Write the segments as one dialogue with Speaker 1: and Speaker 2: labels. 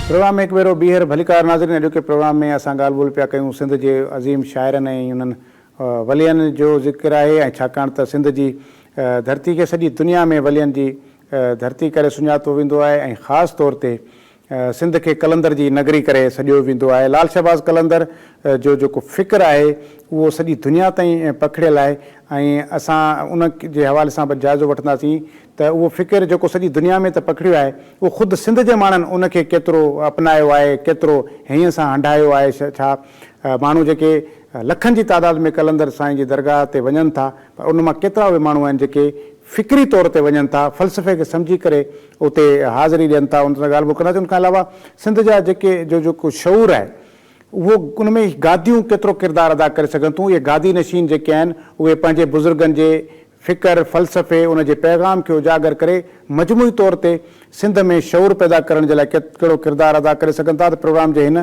Speaker 1: Programme में एक भेरो बीहर भलीकार नाज़रीन। अॼु के प्रोग्राम में असां ॻाल्हि ॿोल पिया कयूं सिंध जे अज़ीम शाइरनि ऐं उन्हनि वलियनि जो ज़िक्र आहे। ऐं छाकाणि त सिंध जी धरती खे सॼी दुनिया में वलियनि जी धरती करे सुञातो वेंदो आहे ऐं ख़ासि तौर ते सिंध के कलंदर जी नगरी करे सॼो वेंदो आहे। लाल शहबाज़ कलंदर जो जेको फ़िक्र आहे उहो सॼी दुनिया ताईं पखिड़ियल आहे ऐं असां उन जे हवाले सां बि जाइज़ो वठंदासीं त उहो फ़िक्र जेको सॼी दुनिया में त पखिड़ियो आहे उहो ख़ुदि सिंध जे माण्हुनि उनखे केतिरो अपनायो आहे, केतिरो हीअं सां हंडायो आहे। छा माण्हू जेके लखनि जी तादाद में कलंदर साईं जी दरगाह ते वञनि था, पर उन मां केतिरा उहे माण्हू आहिनि जेके फ़िक्री तौर ते वञनि था, फ़लसफ़े खे सम्झी करे उते हाज़िरी ॾियनि था, उन सां ॻाल्हि ॿोल कंदासीं। उनखां अलावा सिंध जा जेको शऊर आहे उहो उन में गादियूं केतिरो किरदारु अदा करे सघनि थियूं। इहे गादी नशीन जेके आहिनि उहे पंहिंजे बुज़ुर्गनि जे फ़िक्र फ़लसफ़े उन जे पैगाम खे उजागर करे मजमूई तौर ते सिंध में शऊर पैदा करण जे लाइ कहिड़ो किरदारु अदा करे सघनि था। त प्रोग्राम जे हिन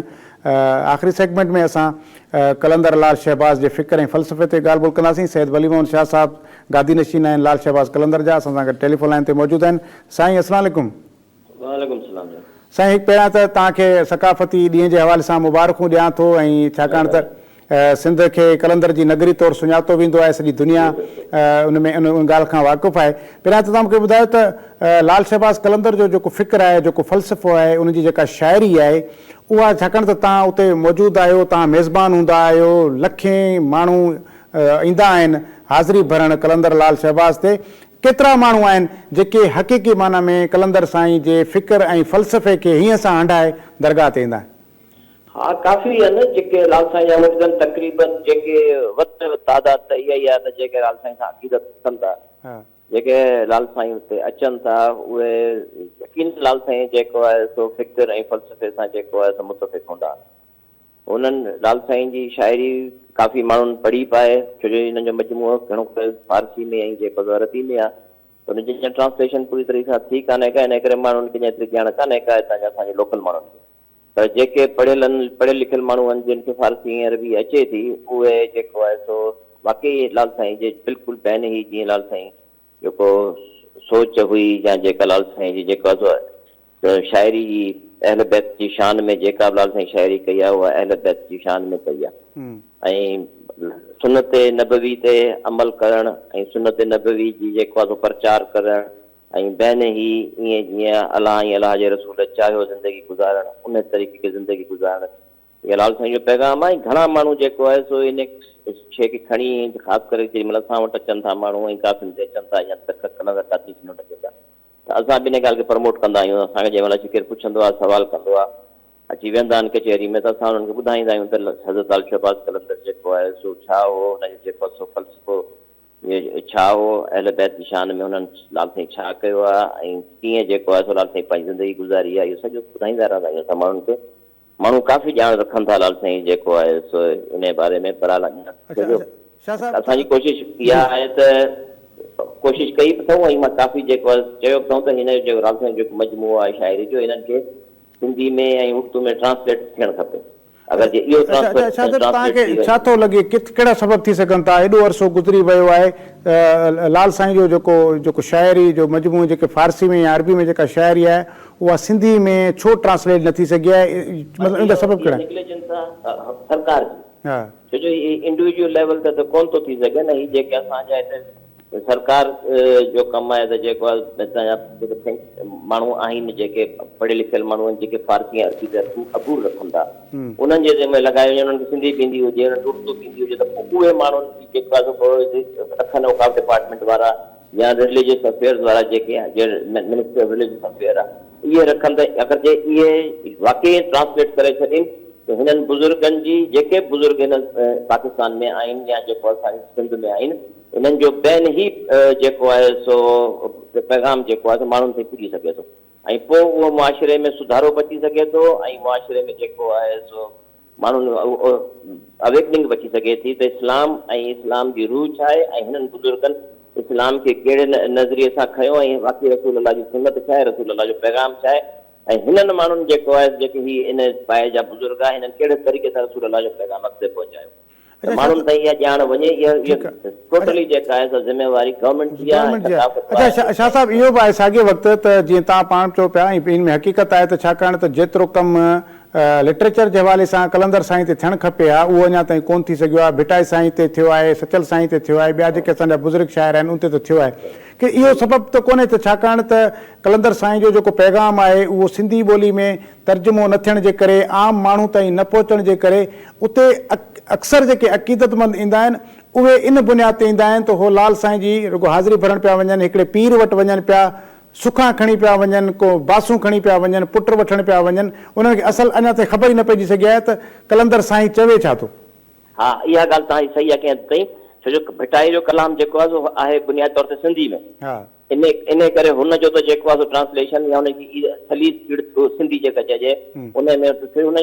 Speaker 1: आख़िरी सेगमेंट में असां कलंदर लाल शहबाज़ जे फ़िक्र ऐं फ़लसफ़े ते ॻाल्हि ॿोल कंदासीं। सैयद वली मोहम्मद शाह साहब गादी नशीन आहिनि लाल शहबाज़ कलंदर जा, असां सां गॾु टेलीफोन लाइन ते मौजूदु आहिनि। साईं अस्सलाम वालेकुम।
Speaker 2: वालेकुम सलाम।
Speaker 1: साईं, हिकु पहिरियां त तव्हांखे सकाफ़ती ॾींहं जे हवाले सां मुबारकूं ॾियां थो। ऐं छाकाणि त सिंध खे कलंदर जी नगरी तौरु सुञातो वेंदो आहे, सॼी दुनिया उन ॻाल्हि खां वाक़ुफ़ु आहे। पहिरियां त तव्हां मूंखे ॿुधायो त लाल शहबाज़ कलंदर जो जेको फ़िक्र आहे, जेको फ़लसफ़ो आहे, उनजी जेका शाइरी आहे उहा, छाकाणि त तव्हां उते मौजूदु आहियो, तव्हां मेज़बान हूंदा आहियो, लखे माण्हू ईंदा आहिनि हाज़िरी भरणु कलंदर लाल शहबाज़ ते, केतिरा माण्हू आहिनि जेके हक़ीक़ी माना में कलंदर साईं जे फ़िक्र ऐं फ़लसफ़े खे हीअं सां हंडाए दरगाह ते ईंदा आहिनि?
Speaker 2: हाँ, काफ़ी आहिनि जेके लाल साईं जा मुरीदनि, तक़रीबन जेके वधि में तादाद त इहा ई आहे त जेके लाल साईं सां अक़ीदत रखनि था, जेके लाल साईं उते अचनि था, उहे यकीन लाल साईं जेको आहे सो फ़िक्र ऐं फ़लसफ़े सां जेको आहे सो मुतफ़िक़ हूंदा। उन्हनि लाल साईं जी शाइरी काफ़ी माण्हुनि पढ़ी पाए, छो जो हिन जो मजमूओ घणो करे फारसी में ऐं जेको अरबी में आहे, त हुनजी ट्रांसलेशन पूरी तरीक़े सां थी कान्हे का, इन करे माण्हुनि खे एतिरी ॼाण कान्हे का हितां जा असांजे लोकल माण्हुनि खे। पर जेके पढ़ियल लिखियल माण्हू आहिनि जिन खे फारसी ऐं अरबी अचे थी, उहे जेको आहे सो वाक़ई लाल साईं जे बिल्कुलु बैन ई जीअं लाल साईं जेको सोच हुई या जेका लाल साईं जी जेको आहे शाइरी जी अहल बैत जी शान में जेका लाल साईं शाइरी कई आहे उहा अहल बैत जी शान में कई आहे। ऐं सुन्नत नबवी ते अमल करणु ऐं सुन्नत नबवी जी जेको आहे प्रचार करणु ऐं बैन ई ईअं जीअं अलाह ऐं अलाह जे रसूल चाहियो ज़िंदगी गुज़ारणु, उन तरीक़े खे ज़िंदगी गुज़ारणु, इहा लाल साईं जो पैगाम आहे। घणा माण्हू जेको आहे सो इन शइ खे खणी ख़ासि करे जेॾी महिल असां वटि अचनि था माण्हू ऐं काफ़ी ते अचनि था या तक कलंदर कादी अचनि था, त असां बि इन ॻाल्हि खे प्रमोट कंदा आहियूं। असांखे जंहिं महिल केरु पुछंदो आहे, सवाल कंदो आहे, अची वेंदा आहिनि कचहरी में, त असां हुननि खे ॿुधाईंदा आहियूं त हज़रत लाल शहबाज़ कलंदर जेको आहे सो छा हो, हुनजो जेको सो फ़लसफ़ो छा हो, अहल बैत जी शान में हुननि लाल साईं छा कयो आहे ऐं कीअं जेको आहे सो लाल साईं पंहिंजी ज़िंदगी गुज़ारी आहे, इहो सॼो ॿुधाईंदा रहंदा आहियूं असां माण्हुनि खे। माण्हू काफ़ी ॼाण रखनि था लाल साईं जेको आहे सो इन बारे में। पर असांजी कोशिशि इहा आहे त कोशिशि कई बि अथऊं ऐं मां काफ़ी जेको आहे चयो बि अथऊं त हिन जो जेको लाल साईं जेको मजमूओ आहे शाइरी जो, हिननि खे सिंधी में ऐं उर्दू में ट्रांसलेट थियणु खपे। अगरि इहो
Speaker 1: तव्हांखे छा थो लॻे कहिड़ा सबब थी सघनि था? एॾो अरसो गुज़री वियो आहे, लाल साईं जो जेको शाइरी जो मजमूओ जेके फारसी में या अरबी में जेका शाइरी आहे उहा सिंधी में छो ट्रांसलेट न थी सघी आहे? मतिलबु इन जा सबब कहिड़ा आहिनि?
Speaker 2: सरकार जी, छो जो इंडिविजुअल लेवल ते त कोन थो थी सघे न। ही जेके असांजा हिते सरकार जो कमु आहे त जेको आहे हितां जा माण्हू आहिनि जेके पढ़ियल लिखियल माण्हू आहिनि जेके फारसी ऐं अरबी ते अबूर रखनि था, उन्हनि जे ज़िम्मे लॻायो वञे, उन्हनि खे सिंधी बि ईंदी हुजे, उर्दू बि ईंदी हुजे, त पोइ उहे माण्हुनि जी जेको आहे रखनि औकाफ़ डिपार्टमेंट वारा या रिलीजियस अफेयर्स वारा जेके मिनिस्ट्री ऑफ रिलीजियस अफेयर आहे, इहे रखनि त अगरि जे इहे वाक़ई ट्रांसलेट करे छॾनि त हिननि बुज़ुर्गनि जी जेके बुज़ुर्ग हिन पाकिस्तान में आहिनि या जेको असांजे सिंध में आहिनि, इन्हनि जो बैन ई जेको आहे सो पैगाम जेको आहे सो माण्हुनि ते पुॼी सघे थो ऐं पोइ उहो मुआशिरे में सुधारो बि अची सघे थो ऐं मुआशिरे में जेको आहे सो माण्हुनि अवेकनिंग बि अची सघे थी त इस्लाम ऐं इस्लाम जी रूह छा आहे ऐं हिननि बुज़ुर्गनि इस्लाम खे कहिड़े नज़रिए सां खयो ऐं वाक़ई रसूल अल्लाह जी सुन्नत छा आहे, रसूल अल्लाह जो पैगाम छा आहे ऐं हिननि माण्हुनि जेको आहे जेके ही इन पाए जा बुज़ुर्ग आहे, हिननि कहिड़े तरीक़े सां रसूल अल्लाह जो पैगाम अॻिते पहुचायो। माण्हुनि ताईं इहा ॼाण वञे, इहा टोटली जेका आहे ज़िम्मेवारी गवर्नमेंट जी आहे।
Speaker 1: अच्छा शाह साहब, इहो बि आहे साॻे वक़्तु त जीअं तव्हां पाण चओ पिया, ऐं इन में हक़ीक़त आहे त छाकाणि त जेतिरो कमु लिटरेचर जे हवाले सां कलंदर साईं ते थियणु खपे हा, उहो अञा ताईं कोन थी सघियो आहे। भिटाई साईं ते थियो आहे, सचल साईं ते थियो आहे, ॿिया जेके असांजा बुज़ुर्ग शाइर आहिनि उन ते थियो आहे कि इहो सबबु त कोन्हे त छाकाणि त कलंदर साईं जो जेको पैगाम आहे उहो सिंधी ॿोली में तर्जुमो न थियण जे करे, आम माण्हू ताईं न पहुचण जे करे, उते अक्सर जेके अक़ीदतमंद ईंदा आहिनि उहे इन बुनियाद ते ईंदा आहिनि त उहो लाल साईं जी रुगो हाज़िरी भरण पिया वञनि, हिकिड़े पीर वटि वञनि पिया, सुखा खणी पिया वञनि, को बासूं खणी पिया वञनि, पुट वठण पिया वञनि, उन्हनि खे असल अञा ताईं ख़बर ई न पइजी सघी आहे त कलंदर साईं चवे छा थो।
Speaker 2: हा, इहा ॻाल्हि तव्हांजी सही आहे कंहिं ताईं, छो जो भिटाई जो कलाम जेको आहे सो आहे बुनियादी तौर ते सिंधी में।
Speaker 1: हा,
Speaker 2: इन करे हुनजो त जेको आहे सो ट्रांसलेशन या हुनजी सलीस सिंधी जेका चइजे उन में हुन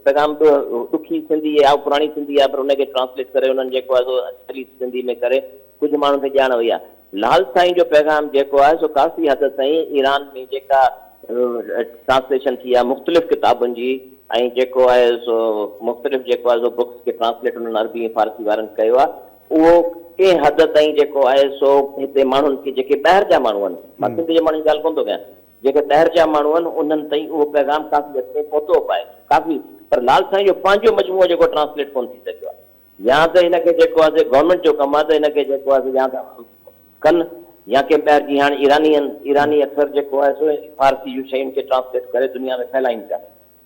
Speaker 2: पैगाम ॾुखी सिंधी आहे, पुराणी सिंधी आहे, पर हुनखे ट्रांसलेट करे हुननि जेको आहे सो सलीस सिंधी में करे कुझु माण्हुनि खे ॼाण वई आहे। लाल साईं जो पैगाम जेको आहे सो काफ़ी हद ताईं ईरान में जेका ट्रांसलेशन थी आहे मुख़्तलिफ़ किताबुनि जी, ऐं जेको आहे सो मुख़्तलिफ़ जेको आहे सो बुक्स खे ट्रांसलेट हुननि अरबी ऐं फारसी वारनि कयो आहे, उहो कंहिं हद ताईं जेको आहे सो हिते माण्हुनि खे जेके ॿाहिरि जा माण्हू आहिनि, मां सिंध जे माण्हुनि जी ॻाल्हि कोन थो कयां, जेके ॿाहिरि जा माण्हू आहिनि उन्हनि ताईं उहो पैगाम काफ़ी हद ताईं पहुतो पाए काफ़ी, पर लाल साईं जो पंहिंजो मजमूओ जेको ट्रांसलेट कोन थी सघियो आहे। या त हिनखे जेको आहे गवर्नमेंट जो कमु आहे त हिनखे जेको आहे या त कनि, या के ॿाहिरि जी हाणे ईरानी अक्सर जेको आहे सो फारसी जूं शयुनि खे ट्रांसलेट करे दुनिया में फैलाइनि था,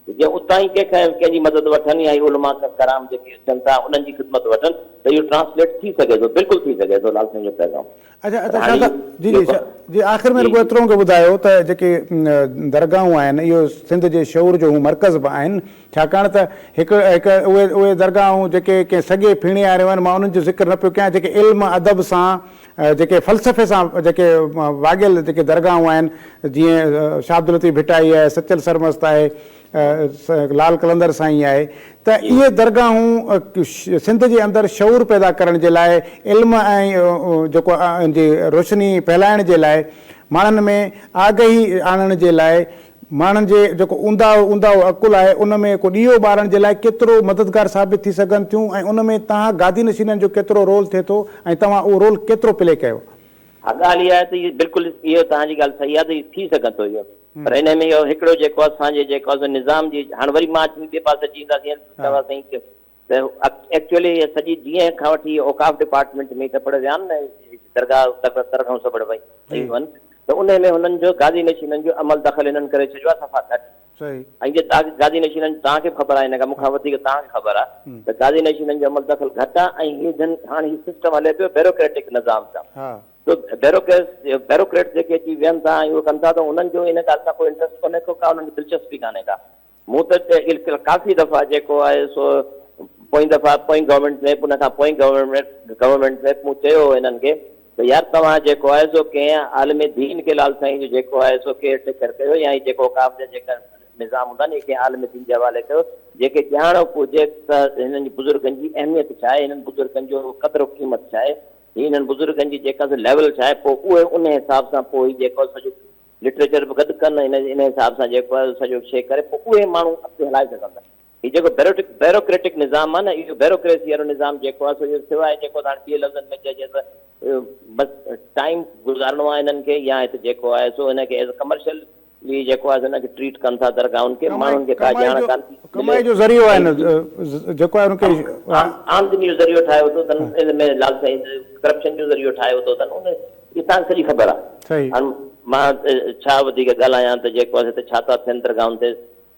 Speaker 2: जीअं उतां ई कंहिंजी मदद वठनि या उलमा कराम जेके अचनि था उन्हनि जी ख़िदमत वठनि त इहो ट्रांसलेट थी सघे थो, बिल्कुलु थी सघे थो लाल साईं जो पैगाम।
Speaker 1: अच्छा जी जी जी, आख़िर में रुगो एतिरो मूंखे ॿुधायो त जेके दरगाहूं आहिनि इहो सिंध जे शऊर जो मर्कज़ बि आहिनि, छाकाणि त उहे दरगाहूं जेके कंहिं सॻे फीणे वारियूं आहिनि, मां उन्हनि जो ज़िक्र न पियो कयां, जेके इल्म अदब सां जेके फ़लसफ़े सां जेके वाॻियल जेके दरगाहूं आहिनि, जीअं शाह अब्दुल लतीफ़ भिटाई आहे, सचल सरमस्त आहे, लाल कलंदर साईं आहे, त इहे दरगाहूं सिंध जे अंदरि शऊर पैदा करण जे लाइ, इल्म ऐं जेको जी रोशनी फैलाइण जे लाइ, माण्हुनि में आगाही आणण जे लाइ, माण्हुनि जे जेको ऊंदा अकुल आहे उन में को ॾीओ ॿारण जे लाइ केतिरो मददगार साबित थी सघनि थियूं, ऐं उन में तव्हां गादी नशीननि जो केतिरो रोल थिए थो ऐं तव्हां उहो रोल केतिरो प्ले कयो?
Speaker 2: हा, ॻाल्हि इहा आहे त इहो बिल्कुलु इहो तव्हांजी ॻाल्हि सही आहे त इहो थी सघंदो इहो, पर हिन में इहो हिकिड़ो जेको असांजे जेको आहे निज़ाम जी, हाणे वरी मां ॿिए पासे अची ईंदासीं त एक्चुअली सॼी जीअं खां वठी औकाफ़ डिपार्टमेंट में त पढ़ विया आहिनि न दरगाह सभु वई वञनि, त उन में हुननि जो गादी नशीननि जो अमल दख़ल हिननि करे छॾियो आहे सफ़ा घटि, ऐं जे गादी नशीननि तव्हांखे ख़बर आहे, हिन खां मूंखां वधीक तव्हांखे ख़बर आहे त गादी नशीननि जो अमल दख़ल घटि आहे, ऐं हीअ हाणे हीउ सिस्टम हले पियो ब्यूरोक्रेटिक निज़ाम सां, ब्यूरोक्रेट जेके अची वियनि था ऐं उहे कनि था त उन्हनि जो इन ॻाल्हि सां कोई इंट्रस्ट कोन्हे को, का उन्हनि खे दिलचस्पी कान्हे का। मूं त काफ़ी दफ़ा जेको आहे सो पोइ गवर्नमेंट में, उन खां पोइ गवर्नमेंट में मूं चयो हिननि खे त यार तव्हां जेको आहे सो कंहिं आलिम दीन खे लाल साईं जो जेको आहे सो केयर टेकर कयो, या जेको औकाफ़ जा जेका निज़ाम हूंदा आहिनि कंहिं आलिम दीन जे हवाले कयो, जेके ॼाण हुजे त हिननि जी बुज़ुर्गनि जी अहमियत छा आहे, हिननि बुज़ुर्गनि जो क़दुरु क़ीमत छा आहे, हिननि बुज़ुर्गनि जी जेका लेवल छा आहे, पोइ उहे उन हिसाब सां पोइ जेको सॼो लिटरेचर बि गॾु कनि, इन हिसाब सां जेको आहे सॼो शइ करे पोइ उहे माण्हू अॻिते हलाए सघंदा। हीउ जेको ब्यूरोक्रेटिक निज़ाम आहे न, इहो ब्यूरोक्रेसी वारो निज़ाम जेको आहे सो इहो सवाइ जेको हाणे ॿिए लफ़्ज़नि में चइजे त बसि टाइम गुज़ारणो आहे हिननि खे, या हिते जेको आहे सो हिनखे एज़ कमर्शियल जेको आहे हिनखे ट्रीट कनि था दरगाहुनि खे, माण्हुनि खे का ॼाण कान थी,
Speaker 1: कमाई जो ज़रियो आहे न जेको आहे उनखे
Speaker 2: आमदनी जो ज़रियो ठाहे वरितो अथनि, हिन में लाल साईं करप्शन जो ज़रियो ठाहे वरितो अथनि, उन इहा तव्हांखे सॼी ख़बर आहे। हाणे मां छा वधीक ॻाल्हायां त जेको आहे हिते छा था थियनि दरगाहुनि ते,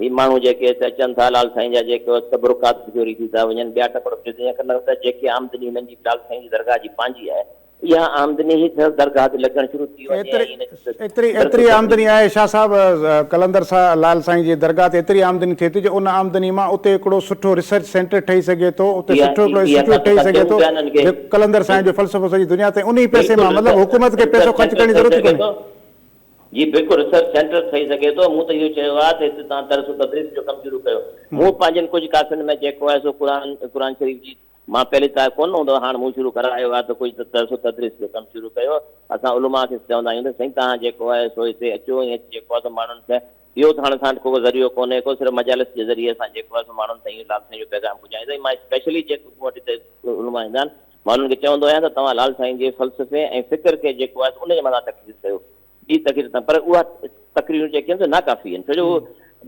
Speaker 2: हीअ माण्हू जेके अचनि था लाल साईं जा जेको तबरुकात चोरी थी था वञनि, ॿिया टकड़ त जेके आमदनी हिननि जी लाल साईं जी दरगाह जी पंहिंजी आहे, इहा आमदनी ई दरगाह ते लॻणु शुरू थी वञे।
Speaker 1: एतिरी आमदनी आहे शाह साहब, कलंदर सां लाल साईं जी दरगाह ते एतिरी आमदनी थिए थी जो उन आमदनी मां उते हिकिड़ो सुठो रिसर्च सेंटर ठही सघे थो, उते सुठो हिकिड़ो इंस्टीट्यूट ठही सघे थो, कलंदर साईं जो फ़लसफ़ो सॼी दुनिया ते उन पैसे मां, मतिलबु हुकूमत खे पैसो ख़र्च करण जी ज़रूरत कोन्हे।
Speaker 2: जी बिल्कुलु, रिसर्च सेंटर ठही सघे थो। मूं त इहो चयो आहे त हिते तव्हां दरस तदरीस जो कमु शुरू कयो। मूं पंहिंजनि कुझु काफ़ियुनि में जेको आहे सो क़ुरान शरीफ़ जी मां पहले त कोन हूंदो, हाणे मूं शुरू करायो आहे त कुझु दरस तदरीस जो कमु शुरू कयो। असां उलमा खे चवंदा आहियूं त साईं तव्हां जेको आहे सो हिते अचो, ऐं जेको आहे माण्हुनि खे इहो त हाणे असां को ज़रियो कोन्हे को सिर्फ़ु मजालिस जे ज़रिए असां जेको आहे माण्हुनि ताईं लाल साईं जो पैगाम पुॼाईंदा आहियूं। मां स्पेशली जेको मूं वटि हिते उलमा ईंदा आहिनि मां उन्हनि खे चवंदो आहियां त तव्हां लाल साईं जे फ़लसफ़े ऐं फ़िक्र खे जेको आहे उनजे मथां तक़रीर कयो, ॿी तक़रीर न। पर उहा तक़रीरूं जेके आहिनि नाकाफ़ी आहिनि, छो जो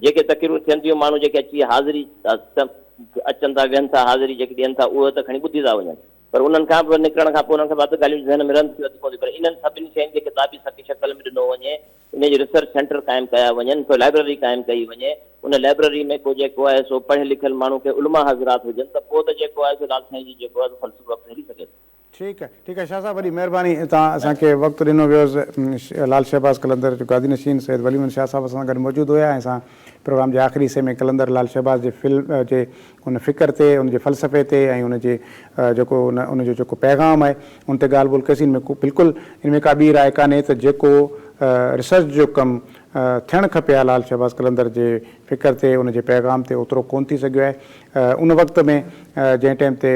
Speaker 2: जेके तक़रीरूं थियनि थियूं माण्हू जेके अची हाज़िरी अचनि था विहनि था हाज़िरी जेके ॾियनि था उहे त खणी ॿुधी था वञनि, पर उन्हनि खां पोइ निकिरण खां पोइ उन्हनि खे वाधि ॻाल्हियूं ज़हन में रहनि थियूं अधु कोन्ह। पर इन्हनि सभिनी शयुनि खे किताबी शक्ल में ॾिनो वञे, इन जी रिसर्च सेंटर क़ाइमु कया वञनि, कोई लाइब्रेरी क़ाइमु कई वञे, उन लाइब्रेरी में को जेको आहे सो पढ़ियल लिखियल माण्हू खे उलमा हज़रात हुजनि त पोइ त जेको आहे सो लाल साईं जी जेको आहे फ़लसफ़ो हली सघे।
Speaker 1: ठीकु आहे शाह साहब, वॾी महिरबानी तव्हां असांखे वक़्तु ॾिनो वियोसि। लाल शहबाज़ कलंदर जो गादी नशीन सैयद वलीउद्दीन शाह साहब असां गॾु मौजूदु हुया ऐं असां प्रोग्राम जे आख़िरी हिसे में कलंदर लाल शहबाज़ जे फिल्म जे उन फ़िक्र ते उनजे फ़लसफ़े ते ऐं उनजे जेको उनजो जेको पैगाम आहे उन ते ॻाल्हि ॿोल कसीं। बिल्कुलु इन में का ॿी राय कान्हे त जेको रिसर्च जो कमु थियणु खपे आहे लाल शहबाज़ कलंदर जे फ़िक्र ते उनजे पैगाम ते ओतिरो कोन्ह थी सघियो आहे। उन वक़्त में जंहिं टाइम ते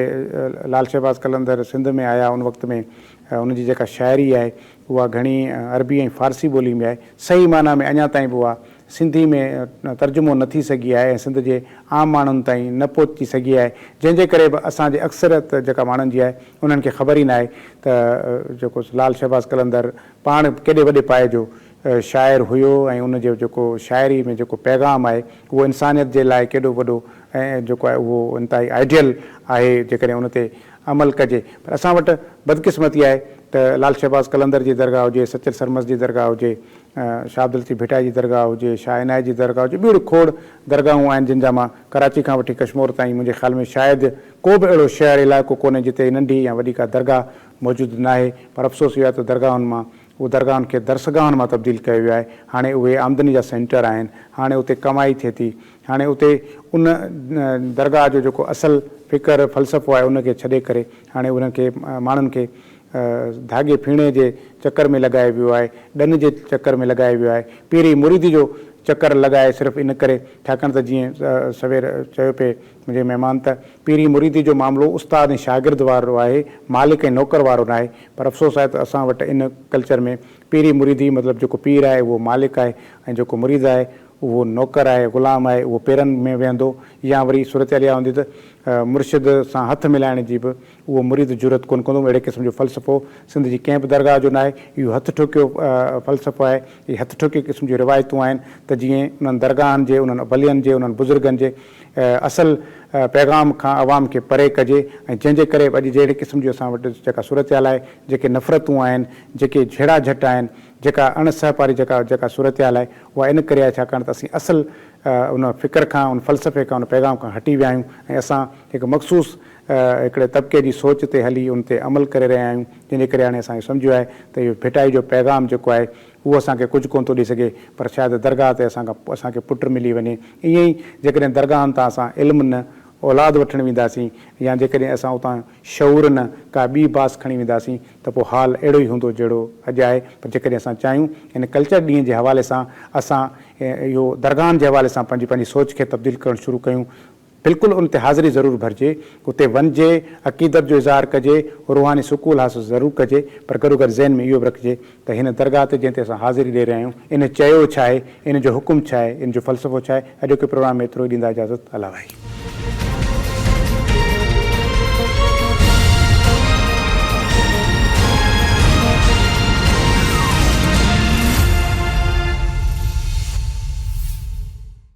Speaker 1: लाल शहबाज़ कलंदर सिंध में आया उन वक़्त में उनजी जेका शाइरी आहे उहा घणी अरबी ऐं फ़ारसी ॿोली में आहे, सही माना में अञा ताईं बि उहा सिंधी में तर्जुमो न थी सघी आहे ऐं सिंध जे आम माण्हुनि ताईं न पहुची सघी आहे, जंहिंजे करे बि असांजे अक्सरियत जेका माण्हुनि जी आहे उन्हनि खे ख़बर ई न आहे त जेको लाल शहबाज़ कलंदर पाण केॾे वॾे पाए जो शाइर हुयो ऐं उनजो जेको शाइरी में जेको पैगाम आहे उहो इंसानियत जे लाइ केॾो वॾो ऐं जेको आहे उहो इंतिहाई आइडियल आहे जेकॾहिं उन ते अमल कजे। पर असां वटि बदकिस्मती आहे त लाल शहबाज़ कलंदर जी दरगाह हुजे, सचल सरमस जी दरगाह हुजे, शाह अब्दुल लतीफ़ भिटाई जी दरगाह हुजे, शाह इनायत जी दरगाह हुजे, ॿियूं खोड़ दरगाहूं आहिनि जिन जा मां कराची खां वठी कश्मीर ताईं मुंहिंजे ख़्याल में शायदि को बि अहिड़ो शहर इलाइक़ो कोन्हे जिते नंढी या वॾी का दरगाह मौजूदु न आहे। पर अफ़सोस इहो आहे त दरगाहुनि मां उहो दरगाहुनि खे दरसगाहुनि मां तब्दील कयो वियो आहे। हाणे उहे आमदनी जा सेंटर आहिनि, हाणे उते कमाई थिए थी, हाणे उते उन दरगाह जो जेको असुलु फ़िक्र फ़लसफ़ो आहे उनखे छॾे करे हाणे उनखे माण्हुनि खे धागे फीणे जे चकर में लॻाए वियो आहे, ॾन जे चकर में लॻाए वियो आहे, पीरी मुरीदी जो चकर लॻाए सिर्फ़ु इन करे छाकाणि त जीअं सवेर चयो पिए मुंहिंजे महिमान त पीरी मुरीदी जो मामिलो उस्ताद ऐं शागिर्द वारो आहे, मालिक ऐं नौकर वारो न आहे। पर अफ़सोस आहे त असां वटि इन कल्चर में पीरी मुरीदी मतिलबु जेको पीर आहे उहो मालिक आहे ऐं जेको मुरीद आहे उहो नौकर आहे, ग़ुलाम आहे, उहो पेरनि में वेहंदो या वरी सूरत इहा हूंदी त मुर्शिद सां हथु मिलाइण जी बि उहो मुरीद जुरत कोन्ह कंदो। अहिड़े क़िस्म जो फ़लसफ़ो सिंध जी कंहिं बि दरगाह जो न आहे, इहो हथु ठोकियो फ़लसफ़ो आहे, इहे हथु ठोकियो क़िस्म जूं रिवायतूं आहिनि त जीअं उन्हनि दरगाहनि जे उन्हनि वलियनि जे उन्हनि बुज़ुर्गनि जे असुलु पैगाम खां अवाम खे परे कजे ऐं जंहिंजे करे अॼु जहिड़े क़िस्म जी असां वटि जेका सूरत हाल आहे, जेके नफ़रतूं आहिनि, जेके झेड़ा झट आहिनि, जेका अणसहपारी जेका सूरत हाल आहे उहा इन करे आहे छाकाणि त असीं असुलु उन फ़िक्र खां उन फ़लसफ़े खां उन पैगाम खां हटी विया आहियूं ऐं असां हिकु मख़सूस हिकिड़े तबिके जी सोच ते हली उन ते अमल करे रहिया आहियूं, जंहिंजे करे हाणे असांखे सम्झो आहे त इहो भिटाई जो पैगाम जेको आहे उहो असांखे कुझु कोन थो ॾेई सघे। पर शायदि दरगाह ते असांखे पुटु मिली वञे। ईअं ई जेकॾहिं दरगाहनि तां असां इल्मु न औलाद वठणु वेंदासीं या जेकॾहिं असां उतां शऊर न का ॿी बास खणी वेंदासीं त पोइ हाल अहिड़ो ई हूंदो जहिड़ो अॼु आहे। पर जेकॾहिं असां चाहियूं इन कल्चर ॾींहं जे हवाले सां असां इहो दरगाहनि जे हवाले सां पंहिंजी सोच खे तब्दील करणु शुरू कयूं, बिल्कुलु उन ते हाज़िरी ज़रूरु भरिजे, उते वञिजे, अक़ीदत जो इज़हार कजे, रुहानी सुकून हासिलु ज़रूरु कजे, पर गॾो गॾु ज़हन में इहो बि रखिजे त हिन दरगाह ते जंहिं ते असां हाज़िरी ॾेई रहिया आहियूं इन चयो छा आहे, इन जो हुकुम छा आहे, इन जो फ़लसफ़ो छा आहे। अॼोके प्रोग्राम में एतिरो ई ॾींदा इजाज़त। अला भाई।